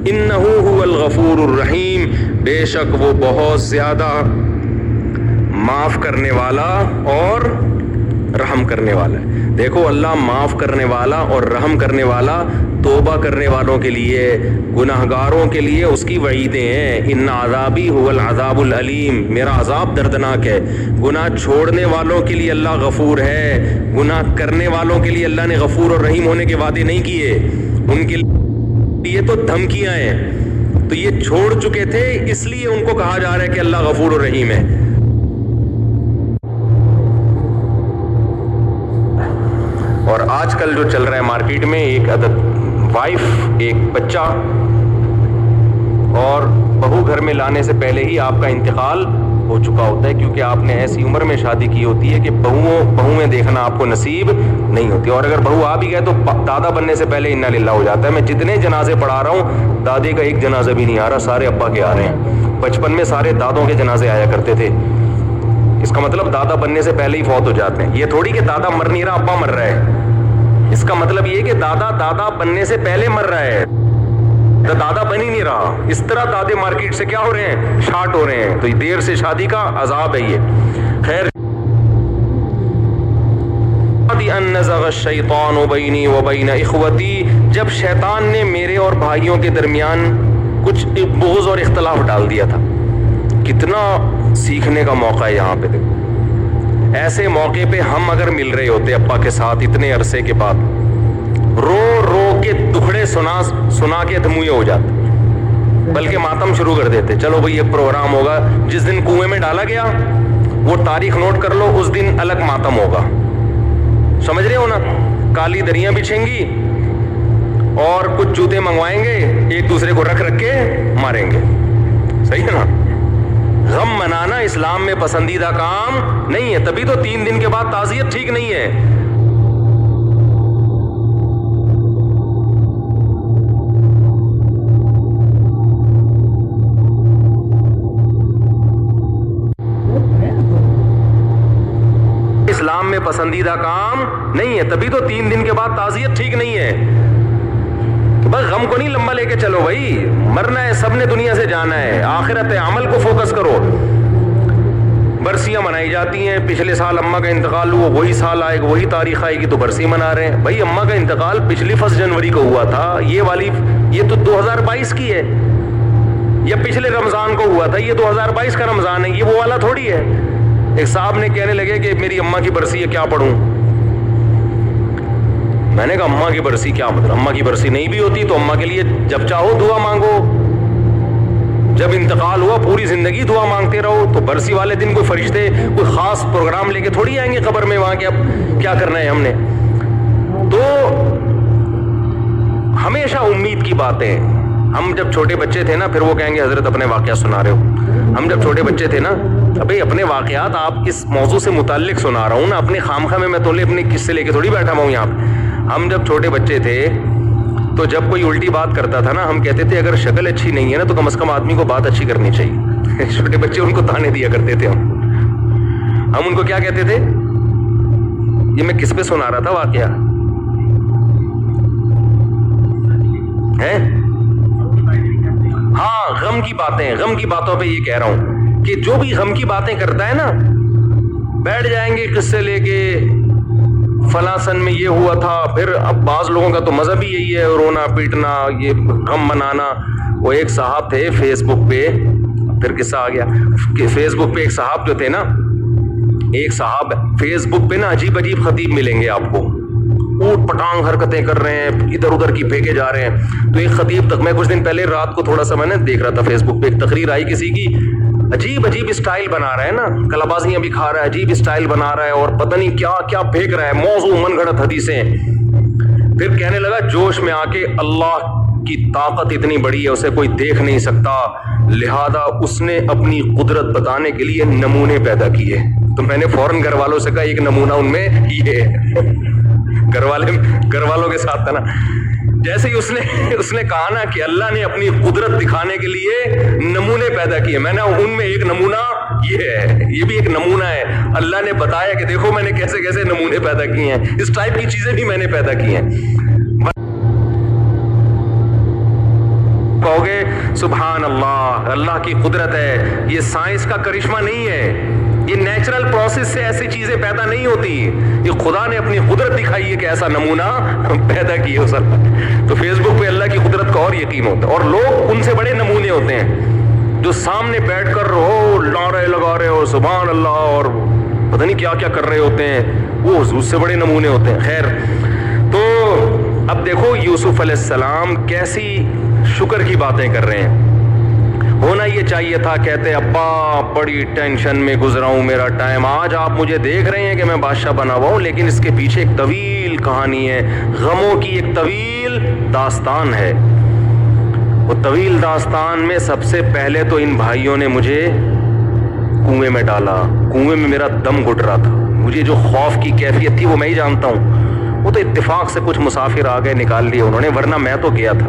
انہو هو الغفور الرحیم، بے شک وہ بہت زیادہ معاف کرنے والا اور رحم کرنے والا ہے۔ دیکھو اللہ معاف کرنے والا اور رحم کرنے والا، توبہ کرنے والوں کے لیے، گناہگاروں کے لیے اس کی وعیدیں ہیں۔ ان عذابی هو العذاب العلیم، میرا عذاب دردناک ہے۔ گناہ چھوڑنے والوں کے لیے اللہ غفور ہے، گناہ کرنے والوں کے لیے اللہ نے غفور اور رحیم ہونے کے وعدے نہیں کیے، ان کے لیے تو دھمکیاں ہیں۔ تو یہ چھوڑ چکے تھے، اس لیے ان کو کہا جا رہا ہے کہ اللہ غفور اور رحیم ہے۔ اور آج کل جو چل رہا ہے مارکیٹ میں، ایک عدد وائف، ایک بچہ اور بہو گھر میں لانے سے پہلے ہی آپ کا انتقال ہو چکا ہوتا ہے، کیونکہ آپ نے ایسی عمر میں شادی کی ہوتی ہے کہ بہویں دیکھنا آپ کو نصیب نہیں ہوتی، اور اگر بہو آ بھی گئے تو دادا بننے سے پہلے انا للہ ہو جاتا ہے۔ میں جتنے جنازے پڑھا رہا ہوں، دادے کا ایک جنازہ بھی نہیں آ رہا، سارے ابا کے آ رہے ہیں۔ بچپن میں سارے دادوں کے جنازے آیا کرتے تھے، اس کا مطلب دادا بننے سے پہلے ہی فوت ہو جاتے ہیں۔ یہ تھوڑی کہ دادا مر نہیں رہا ابا مر رہا ہے، اس کا مطلب یہ کہ دادا بننے سے پہلے مر رہا ہے، دادا بن ہی نہیں رہا۔ اس طرح دادے مارکیٹ سے کیا ہو رہے ہیں؟ شارٹ ہو رہے ہیں۔ تو دیر سے شادی کا عذاب ہے یہ۔ خیر، ان نزغ الشیطان بینی وبین اخوتی، جب شیطان نے میرے اور بھائیوں کے درمیان کچھ بغض اور اختلاف ڈال دیا تھا۔ کتنا سیکھنے کا موقع ہے یہاں پہ۔ دیکھو ایسے موقع پہ ہم اگر مل رہے ہوتے ابا کے ساتھ اتنے عرصے کے بعد، رو رو کے دکھڑے سنا کے دھموئے ہو جاتے، بلکہ ماتم شروع کر دیتے۔ چلو بھئی ایک پروگرام ہوگا، جس دن کنویں میں ڈالا گیا وہ تاریخ نوٹ کر لو، اس دن الگ ماتم ہوگا، سمجھ رہے ہو نا؟ کالی دریاں بچھیں گی اور کچھ جوتے منگوائیں گے، ایک دوسرے کو رکھ کے ماریں گے، صحیح ہے نا؟ غم منانا اسلام میں پسندیدہ کام نہیں ہے، تبھی تو 3 دن کے بعد تعزیت ٹھیک نہیں ہے۔ اسلام میں پسندیدہ کام نہیں ہے، تبھی تو 3 دن کے بعد تعزیت ٹھیک نہیں ہے۔ بس غم کو نہیں لمبا لے کے چلو بھائی، مرنا ہے، سب نے دنیا سے جانا ہے، آخرت عمل کو فوکس کرو۔ برسیاں منائی جاتی ہیں، پچھلے سال اماں کا انتقال ہوا، وہی سال آئے گا، وہی تاریخ آئے گی تو برسی منا رہے ہیں۔ بھائی اماں کا انتقال پچھلی 1 جنوری کو ہوا تھا، یہ تو 2022 کی ہے، یا پچھلے رمضان کو ہوا تھا، یہ 2022 کا رمضان ہے، یہ وہ والا تھوڑی ہے۔ ایک صاحب نے کہنے لگے کہ میری اماں کی برسی ہے، کیا پڑھوں؟ میں نے کہا اماں کی برسی کیا مطلب؟ اماں کی برسی نہیں بھی ہوتی تو اماں کے لیے جب چاہو دعا مانگو، جب انتقال ہوا پوری زندگی دعا مانگتے رہو۔ تو برسی والے دن کوئی فرشتے کوئی خاص پروگرام لے کے تھوڑی آئیں گے قبر میں، وہاں کے اب کیا کرنا ہے ہم نے۔ تو ہمیشہ امید کی باتیں، ہم جب چھوٹے بچے تھے نا، پھر وہ کہیں گے حضرت اپنے واقعات سنا رہے ہو، ہم جب چھوٹے بچے تھے نا، ابھی اپنے واقعات آپ اس موضوع سے متعلق سنا رہا ہوں نا، اپنے خامخواہ میں تو اپنے قصے لے کے تھوڑی بیٹھا ہوا ہوں یہاں پہ۔ ہم جب چھوٹے بچے تھے تو جب کوئی الٹی بات کرتا تھا نا، ہم کہتے تھے اگر شکل اچھی نہیں ہے نا تو کم از کم آدمی کو بات اچھی کرنی چاہیے۔ چھوٹے بچے ان کو تانے دیا کرتے تھے، ہم ان کو کیا کہتے تھے؟ یہ میں کس پہ سنا رہا تھا واقعہ ہے؟ ہاں، غم کی باتیں، غم کی باتوں پہ یہ کہہ رہا ہوں کہ جو بھی غم کی باتیں کرتا ہے نا، بیٹھ جائیں گے قصے لے کے، فلاں سن میں یہ ہوا تھا۔ پھر اب بعض لوگوں کا تو مذہب ہی یہی ہے، رونا پیٹنا، یہ غم منانا۔ وہ ایک صاحب تھے فیس بک پہ، پھر قصہ آ گیا کہ فیس بک پہ ایک صاحب جو تھے نا، ایک صاحب فیس بک پہ نا عجیب عجیب خطیب ملیں گے آپ کو، اوٹ پٹانگ حرکتیں کر رہے ہیں، ادھر ادھر کی پھینکے جا رہے ہیں۔ تو ایک خطیب تک، میں کچھ دن پہلے رات کو تھوڑا سا میں نے دیکھ رہا تھا فیس بک پہ، ایک تقریر آئی کسی کی، عجیب عجیب اسٹائل بنا رہا ہے نا، کلابازیاں بھی کھا رہا ہے، عجیب اسٹائل بنا رہا ہے، اور پتہ نہیں کیا کیا پھینک رہا ہے، موضوع من گھڑت حدیثیں۔ پھر کہنے لگا جوش میں آ کے، اللہ کی طاقت اتنی بڑی ہے اسے کوئی دیکھ نہیں سکتا، لہذا اس نے اپنی قدرت بتانے کے لیے نمونے پیدا کیے۔ تو میں نے فوراً گھر والوں سے کہا ایک نمونہ ان میں یہ ہے۔ گھر والوں کے ساتھ تھا نا، جیسے ہی اس نے کہا نا کہ اللہ نے اپنی قدرت دکھانے کے لیے نمونے پیدا کیے، میں نے ان میں ایک نمونہ یہ ہے، یہ بھی ایک نمونہ ہے۔ اللہ نے بتایا کہ دیکھو میں نے کیسے کیسے نمونے پیدا کیے ہیں، اس ٹائپ کی چیزیں بھی میں نے پیدا کی ہیں۔ کہو گے سبحان اللہ، اللہ کی قدرت ہے، یہ سائنس کا کرشمہ نہیں ہے، یہ نیچرل پروسیس سے ایسی چیزیں پیدا نہیں ہوتی، یہ خدا نے اپنی قدرت دکھائی ہے کہ ایسا نمونہ پیدا کیے اس اللہ۔ تو فیس بک پہ اللہ کی قدرت کا اور یقین ہوتا ہے، اور لوگ ان سے بڑے نمونے ہوتے ہیں جو سامنے بیٹھ کر نعرے لگا رہے ہو سبحان اللہ اور پتہ نہیں کیا کیا کر رہے ہوتے ہیں، وہ اس سے بڑے نمونے ہوتے ہیں۔ خیر، تو اب دیکھو یوسف علیہ السلام کیسی شکر کی باتیں کر رہے ہیں۔ ہونا یہ چاہیے تھا، کہتے ابا بڑی ٹینشن میں گزرا ہوں، میرا ٹائم، آج آپ مجھے دیکھ رہے ہیں کہ میں بادشاہ بنا ہوا ہوں، لیکن اس کے پیچھے ایک طویل کہانی ہے، غموں کی ایک طویل داستان ہے۔ وہ طویل داستان میں سب سے پہلے تو ان بھائیوں نے مجھے کنویں میں ڈالا، کنویں میں میرا دم گھٹ رہا تھا، مجھے جو خوف کی کیفیت تھی وہ میں ہی جانتا ہوں، وہ تو اتفاق سے کچھ مسافر آ گئے نکال لیے انہوں نے، ورنہ میں تو گیا تھا۔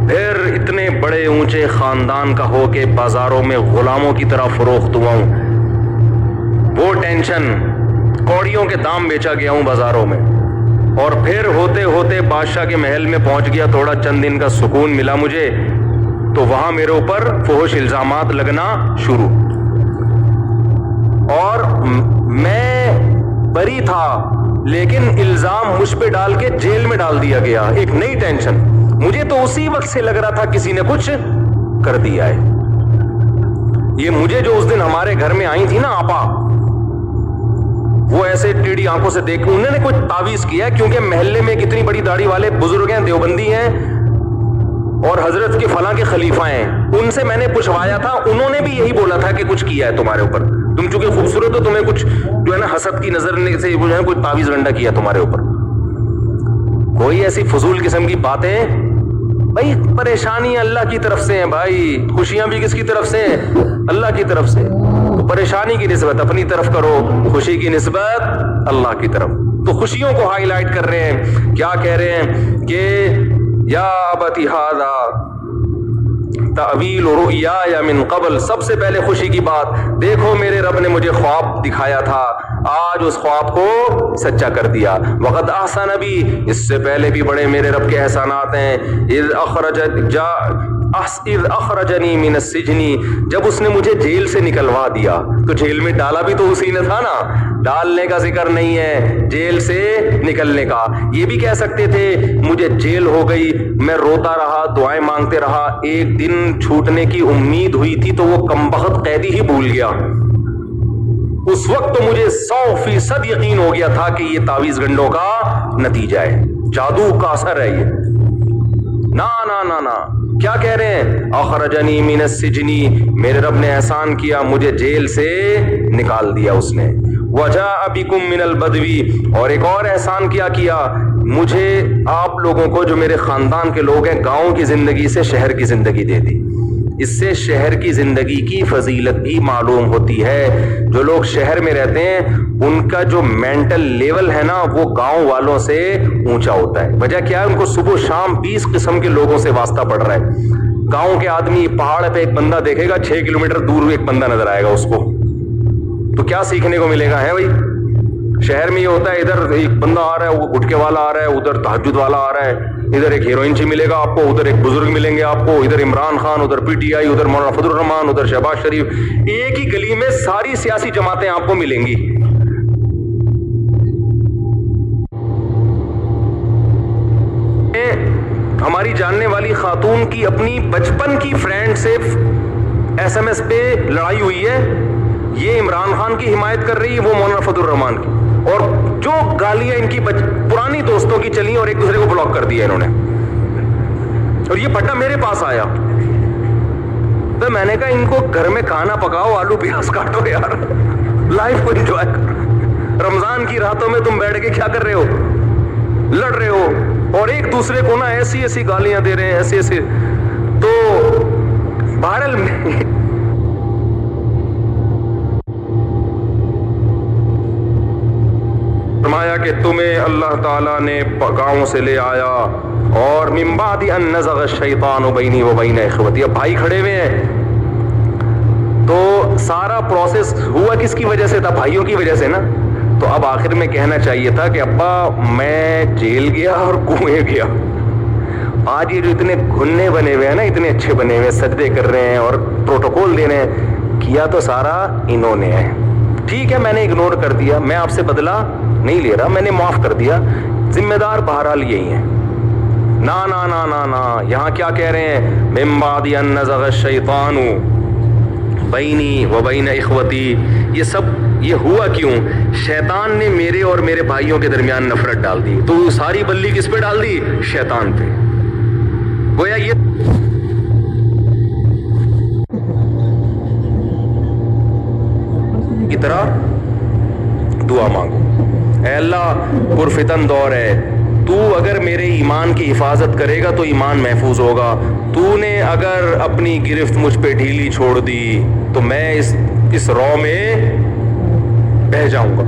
پھر اتنے بڑے اونچے خاندان کا ہو کے بازاروں میں غلاموں کی طرح فروخت ہوا ہوں، وہ ٹینشن، کوڑیوں کے دام بیچا گیا ہوں بازاروں میں، اور پھر ہوتے ہوتے بادشاہ کے محل میں پہنچ گیا، تھوڑا چند دن کا سکون ملا مجھے، تو وہاں میرے اوپر فحش الزامات لگنا شروع، اور میں بری تھا لیکن الزام مجھ پہ ڈال کے جیل میں ڈال دیا گیا، ایک نئی ٹینشن۔ مجھے تو اسی وقت سے لگ رہا تھا کسی نے کچھ کر دیا ہے۔ یہ مجھے جو اس دن ہمارے گھر میں آئی تھی نا آپا، وہ ایسے ٹیڑھی آنکھوں سے دیکھ کے انہوں نے کوئی تعویذ کیا ہے، کیونکہ محلے میں کتنی بڑی داڑھی والے بزرگ ہیں، دیوبندی ہیں اور حضرت کے فلاں کے خلیفہ ہیں، ان سے میں نے پوچھوایا تھا، انہوں نے بھی یہی بولا تھا کہ کچھ کیا ہے تمہارے اوپر، تم چونکہ خوبصورت ہو، تمہیں کچھ جو ہے نا حسد کی نظر سے جو ہے کوئی تعویذ گنڈا کیا تمہارے اوپر۔ کوئی ایسی فضول قسم کی باتیں، بھائی پریشانی اللہ کی طرف سے ہیں، بھائی خوشیاں بھی کس کی طرف سے ہیں؟ اللہ کی طرف سے، تو پریشانی کی نسبت اپنی طرف کرو، خوشی کی نسبت اللہ کی طرف۔ تو خوشیوں کو ہائی لائٹ کر رہے ہیں، کیا کہہ رہے ہیں کہ یا ابتی ھذا تعویل رؤیایا من قبل، سب سے پہلے خوشی کی بات، دیکھو میرے رب نے مجھے خواب دکھایا تھا، آج اس خواب کو سچا کر دیا، وقد احسن بی، اس سے پہلے بھی بڑے میرے رب کے احسانات ہیں، اذ اخرجنی من السجن، جب اس نے مجھے جیل سے نکلوا دیا، تو جیل میں ڈالا بھی تو اسی نے تھا نا، ڈالنے کا ذکر نہیں ہے، جیل سے نکلنے کا۔ یہ بھی کہہ سکتے تھے مجھے جیل ہو گئی، میں روتا رہا، دعائیں مانگتے رہا، ایک دن چھوٹنے کی امید ہوئی تھی تو وہ کمبخت قیدی ہی بھول گیا، اس وقت تو مجھے 100% یقین ہو گیا تھا کہ یہ تعویذ گنڈوں کا نتیجہ ہے، جادو کا اثر ہے یہ۔ نا نا نا نا، کیا کہہ رہے ہیں؟ اخرجنی من السجن، میرے رب نے احسان کیا، مجھے جیل سے نکال دیا اس نے، وجاء بکم من البدو، اور ایک اور احسان کیا مجھے آپ لوگوں کو جو میرے خاندان کے لوگ ہیں گاؤں کی زندگی سے شہر کی زندگی دے دی۔ اس سے شہر کی زندگی کی فضیلت بھی معلوم ہوتی ہے، جو لوگ شہر میں رہتے ہیں ان کا جو مینٹل لیول ہے نا وہ گاؤں والوں سے اونچا ہوتا ہے۔ وجہ کیا ہے؟ ان کو صبح شام 20 قسم کے لوگوں سے واسطہ پڑ رہا ہے۔ گاؤں کے آدمی پہاڑ پہ ایک بندہ دیکھے گا، 6 کلومیٹر دور ایک بندہ نظر آئے گا اس کو، تو کیا سیکھنے کو ملے گا ہے بھائی؟ شہر میں یہ ہوتا ہے، ادھر ایک بندہ آ رہا ہے، وہ گٹکے والا آ رہا ہے، ادھر تہجد والا آ رہا ہے، ادھر ایک ہیروئن چی ملے گا آپ کو، ادھر ایک بزرگ ملیں گے آپ کو، ادھر عمران خان، ادھر پی ٹی آئی، ادھر مولانا فضل الرحمان، ادھر شہباز شریف، ایک ہی گلی میں ساری سیاسی جماعتیں آپ کو ملیں گی۔ ہماری جاننے والی خاتون کی اپنی بچپن کی فرینڈ سے SMS پہ لڑائی ہوئی ہے، یہ عمران خان کی حمایت کر رہی ہے، وہ مولانا فضل الرحمان کی، اور جو گالیاں ان کی پرانی دوستوں کی چلی اور ایک دوسرے کو بلاک کر دیا انہوں نے، اور یہ پھٹا میرے پاس آیا تو میں نے کہا ان کو گھر میں کھانا پکاؤ، آلو پیاز کاٹو یار، لائف کو انجوائے کرو، رمضان کی راتوں میں تم بیٹھ کے کیا کر رہے ہو؟ لڑ رہے ہو، اور ایک دوسرے کو نا ایسی ایسی گالیاں دے رہے ہیں، ایسے ایسے۔ تو بہرحال فرمایا کہ تمہیں اللہ تعالیٰ نے گاؤں سے لے آیا، اور من بعد ان نزغ الشیطان بینی و بین اخوتی، اب بھائی کھڑے ہوئے ہیں، تو سارا پروسیس ہوا کس کی وجہ سے تھا؟ بھائیوں کی وجہ سے نا۔ تو اب آخر میں کہنا چاہیے تھا کہ ابا میں جیل گیا اور کنویں گیا، آج یہ جو اتنے گھننے بنے ہوئے ہیں نا, اتنے اچھے بنے ہوئے, سجدے کر رہے ہیں اور پروٹوکول دے رہے ہیں, کیا تو سارا انہوں نے ہے. ٹھیک ہے, میں نے اگنور کر دیا, میں آپ سے بدلہ نہیں لے رہا, میں نے معاف کر دیا, ذمہ دار بہرحال یہی ہیں. نا نا نا نا نا, یہاں کیا کہہ رہے ہیں, من بعد ان نزغ الشیطان بینی و بین اخوتی. یہ سب یہ ہوا کیوں؟ شیطان نے میرے اور میرے بھائیوں کے درمیان نفرت ڈال دی. تو ساری بلی کس پہ ڈال دی؟ شیطان پہ. گویا یہ کی طرح دعا مانگو, اے اللہ پرفتن دور ہے, تو اگر میرے ایمان کی حفاظت کرے گا تو ایمان محفوظ ہوگا, تو نے اگر اپنی گرفت مجھ پہ ڈھیلی چھوڑ دی تو میں اس رو میں بہہ جاؤں گا.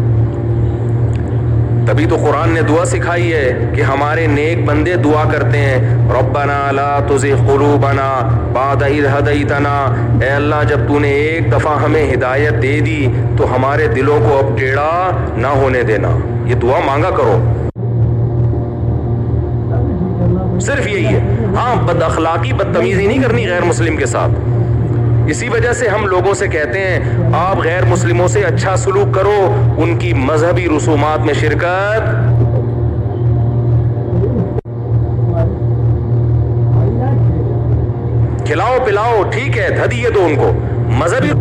تبھی تو قرآن نے دعا سکھائی ہے کہ ہمارے نیک بندے دعا کرتے ہیں, ربنا لا تزغ قلوبنا بعد اذ ہدیتنا, اے اللہ جب تو نے ایک دفعہ ہمیں ہدایت دے دی تو ہمارے دلوں کو اب ٹیڑھا نہ ہونے دینا. یہ دعا مانگا کرو, صرف یہی ہے. ہاں, بد اخلاقی بدتمیزی نہیں کرنی غیر مسلم کے ساتھ. اسی وجہ سے ہم لوگوں سے کہتے ہیں آپ غیر مسلموں سے اچھا سلوک کرو, ان کی مذہبی رسومات میں شرکت کھلاؤ پلاؤ, ٹھیک ہے, ہدیے دو ان کو. مذہبی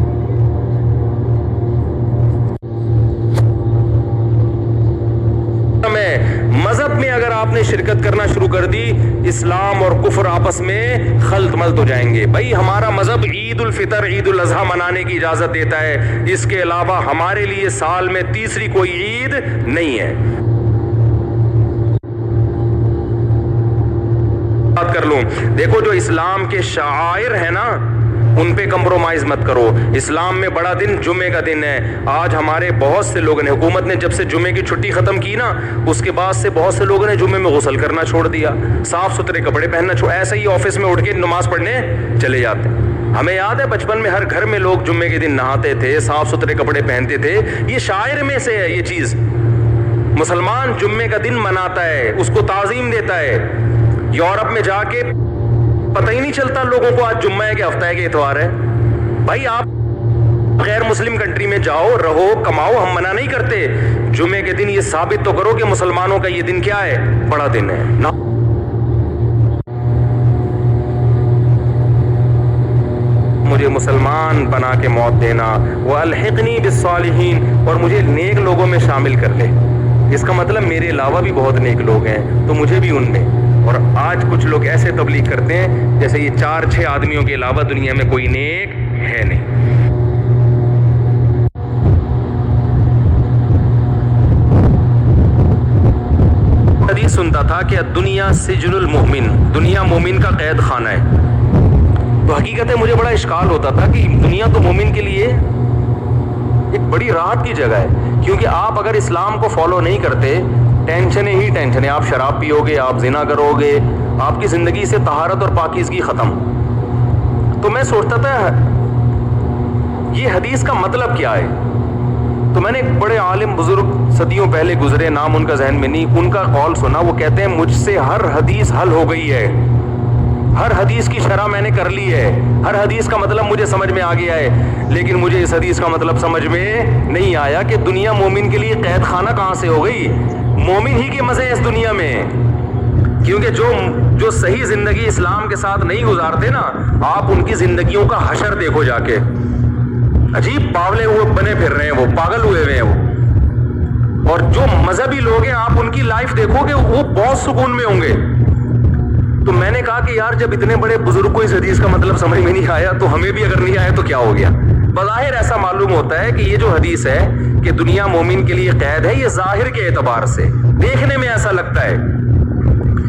مذہب میں اگر آپ نے شرکت کرنا شروع کر دی, اسلام اور کفر آپس میں خلط ملط ہو جائیں گے. بھائی ہمارا مذہب عید الفطر عید الاضحیٰ منانے کی اجازت دیتا ہے, اس کے علاوہ ہمارے لیے سال میں تیسری کوئی عید نہیں ہے. بات کر لوں, دیکھو جو اسلام کے شعائر ہیں نا ان پہ کمپرومائز مت کرو. اسلام میں بڑا دن جمعے کا دن ہے. آج ہمارے بہت سے لوگوں نے, حکومت نے جب سے جمعے کی چھٹی ختم کی نا, اس کے بعد سے بہت سے لوگوں نے جمعے میں غسل کرنا چھوڑ دیا, صاف ستھرے کپڑے پہننا چھوڑ, ایسے ہی آفس میں اٹھ کے نماز پڑھنے چلے جاتے ہیں. ہمیں یاد ہے بچپن میں ہر گھر میں لوگ جمعے کے دن نہاتے تھے, صاف ستھرے کپڑے پہنتے تھے. یہ شاعر میں سے ہے یہ چیز. مسلمان جمعے کا دن مناتا ہے, اس کو تعظیم دیتا ہے. یورپ میں جا کے پتہ ہی نہیں چلتا لوگوں کو آج جمعہ ہے کہ ہفتہ ہے کہ اتوار ہے. بھائی آپ غیر مسلم کنٹری میں جاؤ, رہو, کماؤ, ہم منع نہیں کرتے. جمعے کے دن یہ ثابت تو کرو کہ مسلمانوں کا یہ دن کیا ہے, بڑا دن ہے. مجھے مسلمان بنا کے موت دینا, وَأَلْحِقْنِي بِالصَّالِحِينَ, اور مجھے نیک لوگوں میں شامل کر لے. اس کا مطلب میرے علاوہ بھی بہت نیک لوگ ہیں تو مجھے بھی ان میں. اور آج کچھ لوگ ایسے تبلیغ کرتے ہیں جیسے یہ 4-6 آدمیوں کے علاوہ دنیا میں کوئی نیک ہے نہیں. حدیث سنتا تھا کہ دنیا سجن المؤمن, دنیا مومن کا قید خانہ ہے. تو حقیقت ہے مجھے بڑا اشکال ہوتا تھا کہ دنیا تو مومن کے لیے ایک بڑی راحت کی جگہ ہے, کیونکہ آپ اگر اسلام کو فالو نہیں کرتے, ٹینشنیں ہی ٹینشنیں, آپ شراب پیو گے, آپ زنا کرو گے, آپ کی زندگی سے طہارت اور پاکیزگی ختم. تو میں سوچتا تھا یہ حدیث کا مطلب کیا ہے. تو میں نے ایک بڑے عالم بزرگ صدیوں پہلے گزرے, نام ان کا ذہن میں نہیں, ان کا قول سنا. وہ کہتے ہیں مجھ سے ہر حدیث حل ہو گئی ہے, ہر حدیث کی شرح میں نے کر لی ہے, ہر حدیث کا مطلب مجھے سمجھ میں آ گیا ہے, لیکن مجھے اس حدیث کا مطلب سمجھ میں نہیں آیا کہ دنیا مومن کے لیے قید خانہ کہاں سے ہو گئی. مومن ہی کے مزے اس دنیا میں, کیونکہ جو صحیح زندگی اسلام کے ساتھ نہیں گزارتے نا, آپ ان کی زندگیوں کا حشر دیکھو جا کے, عجیب باولے ہوئے بنے پھر رہے ہیں, وہ پاگل ہوئے ہوئے ہیں وہ. اور جو مذہبی لوگ ہیں آپ ان کی لائف دیکھو گے وہ بہت سکون میں ہوں گے. تو میں نے کہا کہ یار جب اتنے بڑے بزرگ کو اس حدیث کا مطلب سمجھ میں نہیں آیا تو ہمیں بھی اگر نہیں آیا تو کیا ہو گیا. بظاہر ایسا معلوم ہوتا ہے کہ یہ جو حدیث ہے کہ دنیا مومن کے لیے قید ہے, یہ ظاہر کے اعتبار سے دیکھنے میں ایسا لگتا ہے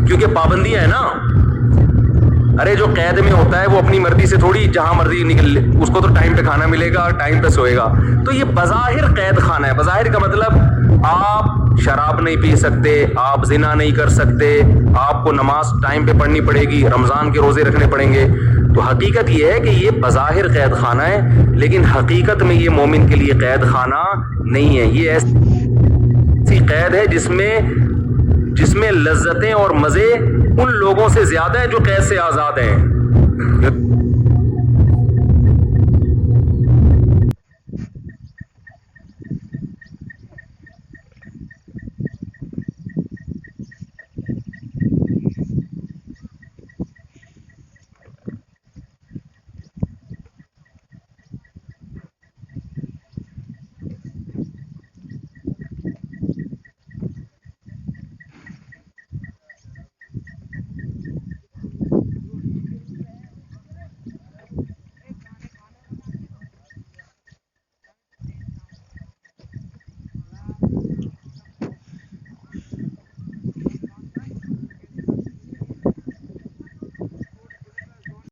کیونکہ پابندیاں ہیں نا. ارے جو قید میں ہوتا ہے وہ اپنی مرضی سے تھوڑی جہاں مرضی نکل لے, اس کو تو ٹائم پہ کھانا ملے گا, ٹائم پہ سوئے گا. تو یہ بظاہر قید خانہ ہے. بظاہر کا مطلب آپ شراب نہیں پی سکتے, آپ زنا نہیں کر سکتے, آپ کو نماز ٹائم پہ پڑھنی پڑے گی, رمضان کے روزے رکھنے پڑیں گے. تو حقیقت یہ ہے کہ یہ بظاہر قید خانہ ہے, لیکن حقیقت میں یہ مومن کے لیے قید خانہ نہیں ہے. یہ ایسی قید ہے جس میں لذتیں اور مزے ان لوگوں سے زیادہ ہیں جو قید سے آزاد ہیں.